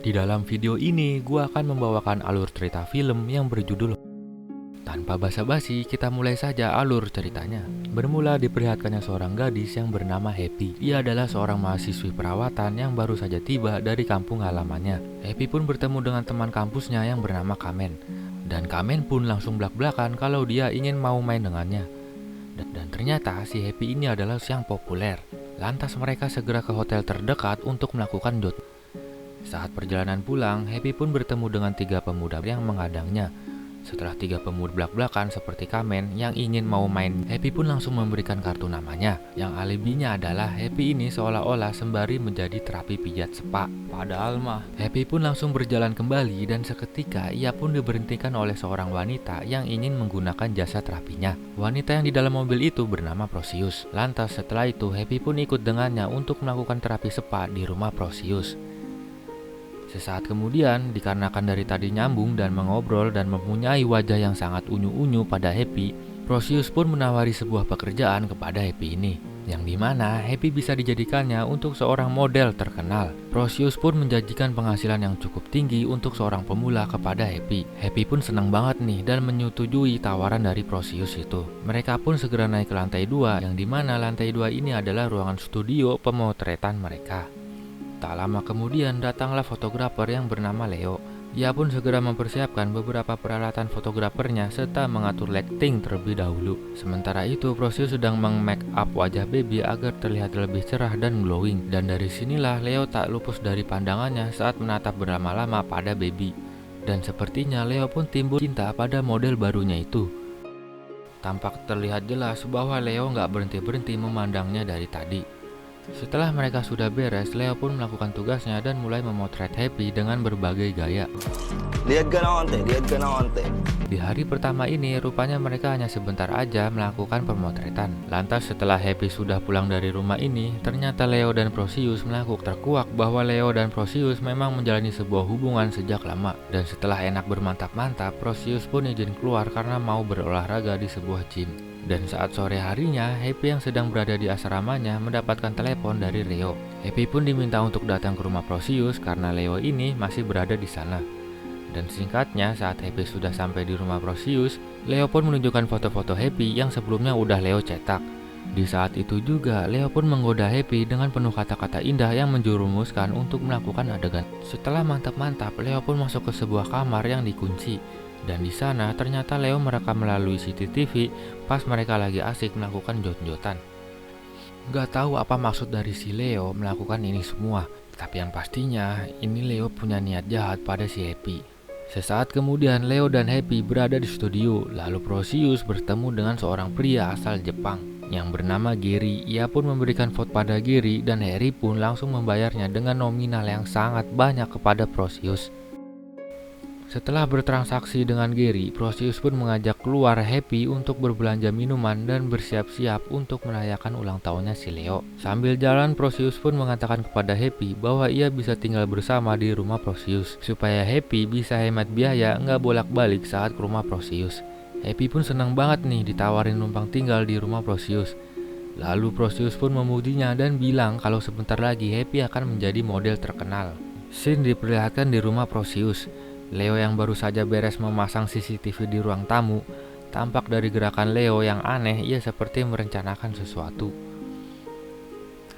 Di dalam video ini, gua akan membawakan alur cerita film yang berjudul. Tanpa basa-basi, kita mulai saja alur ceritanya. Bermula diperlihatkannya seorang gadis yang bernama Happy. Ia adalah seorang mahasiswi perawatan yang baru saja tiba dari kampung halamannya. Happy pun bertemu dengan teman kampusnya yang bernama Kamen. Dan Kamen pun langsung belak-belakan kalau dia ingin mau main dengannya. Dan ternyata si Happy ini adalah yang populer. Lantas mereka segera ke hotel terdekat untuk melakukan date. Saat perjalanan pulang, Happy pun bertemu dengan 3 pemuda yang menghadangnya. Setelah 3 pemuda belak-belakan seperti Kamen yang ingin mau main, Happy pun langsung memberikan kartu namanya. Yang alibinya adalah Happy ini seolah-olah sembari menjadi terapi pijat spa. Padahal mah, Happy pun langsung berjalan kembali dan seketika ia pun diberhentikan oleh seorang wanita yang ingin menggunakan jasa terapinya. Wanita yang di dalam mobil itu bernama Prosius. Lantas setelah itu Happy pun ikut dengannya untuk melakukan terapi spa di rumah Prosius. Sesaat kemudian, dikarenakan dari tadi nyambung dan mengobrol dan mempunyai wajah yang sangat unyu-unyu pada Happy, Prosius pun menawari sebuah pekerjaan kepada Happy ini, yang dimana Happy bisa dijadikannya untuk seorang model terkenal. Prosius pun menjanjikan penghasilan yang cukup tinggi untuk seorang pemula kepada Happy. Happy pun senang banget nih dan menyetujui tawaran dari Prosius itu. Mereka pun segera naik ke lantai 2, yang dimana lantai 2 ini adalah ruangan studio pemotretan mereka. Tak lama kemudian datanglah fotografer yang bernama Leo. Ia pun segera mempersiapkan beberapa peralatan fotografernya serta mengatur lighting terlebih dahulu. Sementara itu Prosius sedang meng-make up wajah baby agar terlihat lebih cerah dan glowing. Dan dari sinilah Leo tak lupus dari pandangannya saat menatap berlama-lama pada baby. Dan sepertinya Leo pun timbul cinta pada model barunya itu. Tampak terlihat jelas bahwa Leo nggak berhenti-berhenti memandangnya dari tadi. Setelah mereka sudah beres, Leo pun melakukan tugasnya dan mulai memotret Happy dengan berbagai gaya. Lihat ka na konti, lihat ka na konti. Di hari pertama ini, rupanya mereka hanya sebentar aja melakukan pemotretan. Lantas setelah Happy sudah pulang dari rumah ini, ternyata Leo dan Prosius melakukan terkuak bahwa Leo dan Prosius memang menjalani sebuah hubungan sejak lama. Dan setelah enak bermantap-mantap, Prosius pun izin keluar karena mau berolahraga di sebuah gym. Dan saat sore harinya, Happy yang sedang berada di asramanya mendapatkan telepon dari Leo. Happy pun diminta untuk datang ke rumah Prosius karena Leo ini masih berada di sana. Dan singkatnya, saat Happy sudah sampai di rumah Prosius, Leo pun menunjukkan foto-foto Happy yang sebelumnya udah Leo cetak. Di saat itu juga, Leo pun menggoda Happy dengan penuh kata-kata indah yang menjerumuskan untuk melakukan adegan. Setelah mantap-mantap, Leo pun masuk ke sebuah kamar yang dikunci. Dan di sana ternyata Leo merekam melalui CCTV pas mereka lagi asik melakukan jot-jotan. Gak tahu apa maksud dari si Leo melakukan ini semua, tapi yang pastinya ini Leo punya niat jahat pada si Happy. Sesaat kemudian Leo dan Happy berada di studio, lalu Prosius bertemu dengan seorang pria asal Jepang yang bernama Gary. Ia pun memberikan vote pada Gary dan Harry pun langsung membayarnya dengan nominal yang sangat banyak kepada Prosius. Setelah bertransaksi dengan Gary, Prosius pun mengajak keluar Happy untuk berbelanja minuman dan bersiap-siap untuk merayakan ulang tahunnya si Leo. Sambil jalan, Prosius pun mengatakan kepada Happy bahwa ia bisa tinggal bersama di rumah Prosius supaya Happy bisa hemat biaya nggak bolak-balik saat ke rumah Prosius. Happy pun senang banget nih ditawarin numpang tinggal di rumah Prosius. Lalu Prosius pun memujinya dan bilang kalau sebentar lagi Happy akan menjadi model terkenal. Scene diperlihatkan di rumah Prosius. Leo yang baru saja beres memasang CCTV di ruang tamu. Tampak dari gerakan Leo yang aneh, ia seperti merencanakan sesuatu.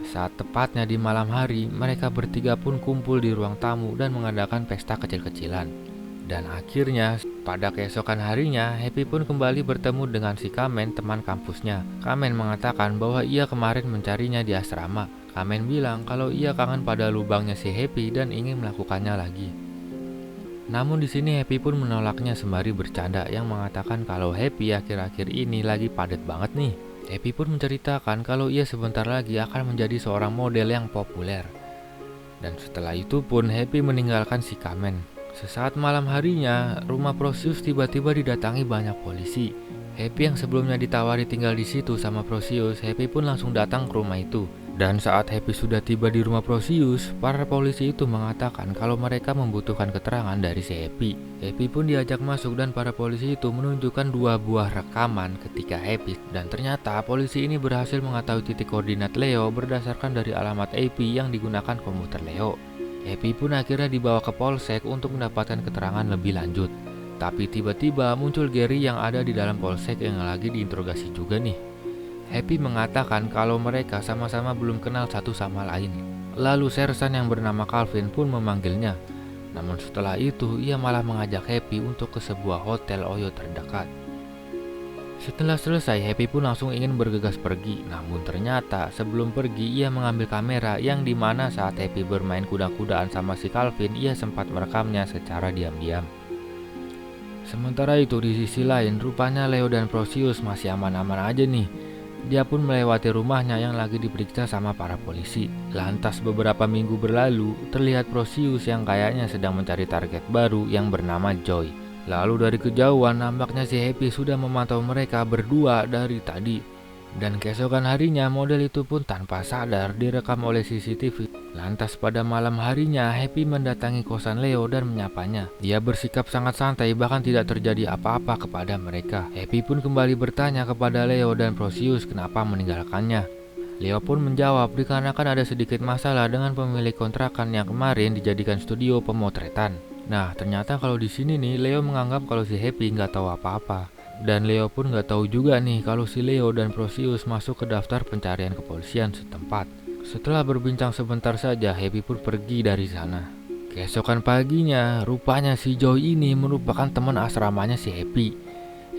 Saat tepatnya di malam hari, mereka bertiga pun kumpul di ruang tamu dan mengadakan pesta kecil-kecilan. Dan akhirnya, pada keesokan harinya, Happy pun kembali bertemu dengan si Kamen, teman kampusnya. Kamen mengatakan bahwa ia kemarin mencarinya di asrama. Kamen bilang kalau ia kangen pada lubangnya si Happy dan ingin melakukannya lagi. Namun di sini Happy pun menolaknya sembari bercanda yang mengatakan kalau Happy akhir-akhir ini lagi padat banget nih. Happy pun menceritakan kalau ia sebentar lagi akan menjadi seorang model yang populer. Dan setelah itu pun Happy meninggalkan si Kamen. Sesaat malam harinya, rumah Prosius tiba-tiba didatangi banyak polisi. Happy yang sebelumnya ditawari tinggal di situ sama Prosius, Happy pun langsung datang ke rumah itu. Dan saat Happy sudah tiba di rumah Prosius, para polisi itu mengatakan kalau mereka membutuhkan keterangan dari si Happy. Happy pun diajak masuk dan para polisi itu menunjukkan 2 buah rekaman ketika Happy. Dan ternyata polisi ini berhasil mengetahui titik koordinat Leo berdasarkan dari alamat IP yang digunakan komputer Leo. Happy pun akhirnya dibawa ke polsek untuk mendapatkan keterangan lebih lanjut. Tapi tiba-tiba muncul Gary yang ada di dalam polsek yang lagi diinterogasi juga nih. Happy mengatakan kalau mereka sama-sama belum kenal satu sama lain. Lalu sersan yang bernama Calvin pun memanggilnya. Namun setelah itu ia malah mengajak Happy untuk ke sebuah hotel Oyo terdekat. Setelah selesai, Happy pun langsung ingin bergegas pergi. Namun ternyata sebelum pergi ia mengambil kamera yang dimana saat Happy bermain kuda-kudaan sama si Calvin, ia sempat merekamnya secara diam-diam. Sementara itu di sisi lain, rupanya Leo dan Prosius masih aman-aman aja nih. Dia pun melewati rumahnya yang lagi diperiksa sama para polisi. Lantas beberapa minggu berlalu, terlihat Prosius yang kayaknya sedang mencari target baru yang bernama Joy. Lalu dari kejauhan nampaknya si Happy sudah memantau mereka berdua dari tadi. Dan keesokan harinya model itu pun tanpa sadar direkam oleh CCTV. Lantas pada malam harinya Happy mendatangi kosan Leo dan menyapanya. Dia bersikap sangat santai, bahkan tidak terjadi apa-apa kepada mereka. Happy pun kembali bertanya kepada Leo dan Prosius kenapa meninggalkannya. Leo pun menjawab dikarenakan ada sedikit masalah dengan pemilik kontrakan yang kemarin dijadikan studio pemotretan. Nah ternyata kalau di sini nih Leo menganggap kalau si Happy nggak tahu apa-apa. Dan Leo pun nggak tahu juga nih kalau si Leo dan Prosius masuk ke daftar pencarian kepolisian setempat. Setelah berbincang sebentar saja, Happy pun pergi dari sana. Keesokan paginya, rupanya si Joy ini merupakan teman asramanya si Happy.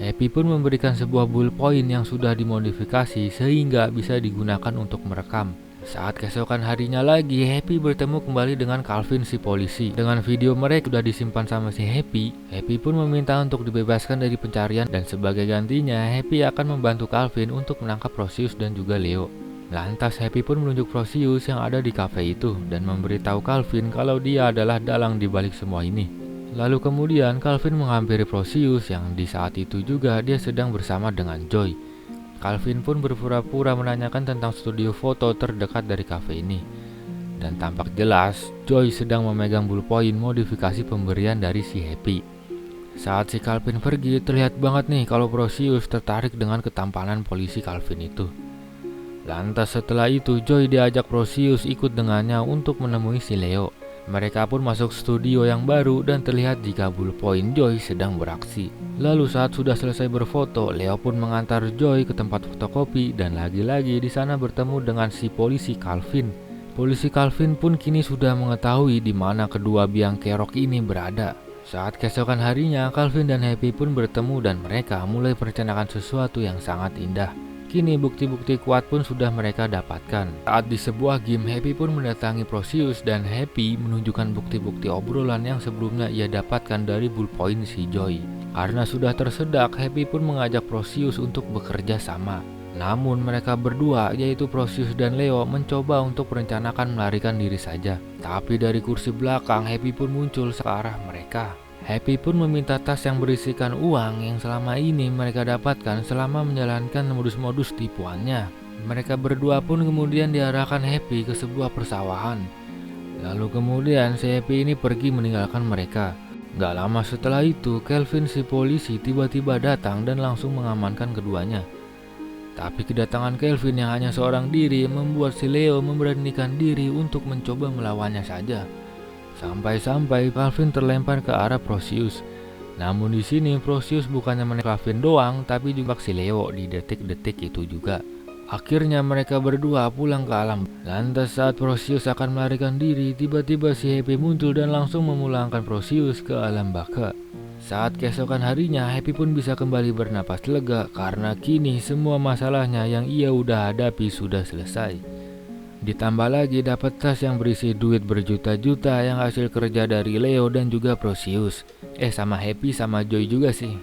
Happy pun memberikan sebuah ballpoint yang sudah dimodifikasi sehingga bisa digunakan untuk merekam. Saat keesokan harinya lagi, Happy bertemu kembali dengan Calvin si polisi. Dengan video mereka sudah disimpan sama si Happy, Happy pun meminta untuk dibebaskan dari pencarian dan sebagai gantinya, Happy akan membantu Calvin untuk menangkap Prosius dan juga Leo. Lantas Happy pun menunjuk Prosius yang ada di kafe itu dan memberitahu Calvin kalau dia adalah dalang di balik semua ini. Lalu kemudian Calvin menghampiri Prosius yang di saat itu juga dia sedang bersama dengan Joy. Calvin pun berpura-pura menanyakan tentang studio foto terdekat dari kafe ini. Dan tampak jelas Joy sedang memegang ballpoint modifikasi pemberian dari si Happy. Saat si Calvin pergi, terlihat banget nih kalau Prosius tertarik dengan ketampanan polisi Calvin itu. Lantas setelah itu Joy diajak Prosius ikut dengannya untuk menemui si Leo. Mereka pun masuk studio yang baru dan terlihat jika ballpoint Joy sedang beraksi. Lalu saat sudah selesai berfoto, Leo pun mengantar Joy ke tempat fotokopi dan lagi-lagi di sana bertemu dengan si polisi Calvin. Polisi Calvin pun kini sudah mengetahui di mana kedua biang kerok ini berada. Saat keesokan harinya, Calvin dan Happy pun bertemu dan mereka mulai merencanakan sesuatu yang sangat indah. Kini bukti-bukti kuat pun sudah mereka dapatkan. Saat di sebuah game, Happy pun mendatangi Prosius dan Happy menunjukkan bukti-bukti obrolan yang sebelumnya ia dapatkan dari ballpoint si Joy. Karena sudah tersedak, Happy pun mengajak Prosius untuk bekerja sama. Namun mereka berdua, yaitu Prosius dan Leo, mencoba untuk merencanakan melarikan diri saja. Tapi dari kursi belakang, Happy pun muncul ke arah mereka. Happy pun meminta tas yang berisikan uang yang selama ini mereka dapatkan selama menjalankan modus-modus tipuannya. Mereka berdua pun kemudian diarahkan Happy ke sebuah persawahan. Lalu kemudian si Happy ini pergi meninggalkan mereka. Gak lama setelah itu, Calvin si polisi tiba-tiba datang dan langsung mengamankan keduanya. Tapi kedatangan Calvin yang hanya seorang diri membuat si Leo memberanikan diri untuk mencoba melawannya saja. Sampai-sampai Calvin terlempar ke arah Prosius. Namun di sini Prosius bukannya menembak Calvin doang, tapi juga si Leo di detik-detik itu juga. Akhirnya mereka berdua pulang ke alam. Lantas saat Prosius akan melarikan diri, tiba-tiba si Happy muncul dan langsung memulangkan Prosius ke alam baka. Saat keesokan harinya, Happy pun bisa kembali bernapas lega karena kini semua masalahnya yang ia udah hadapi sudah selesai. Ditambah lagi dapat tas yang berisi duit berjuta-juta yang hasil kerja dari Leo dan juga Prosius. Sama Happy sama Joy juga sih.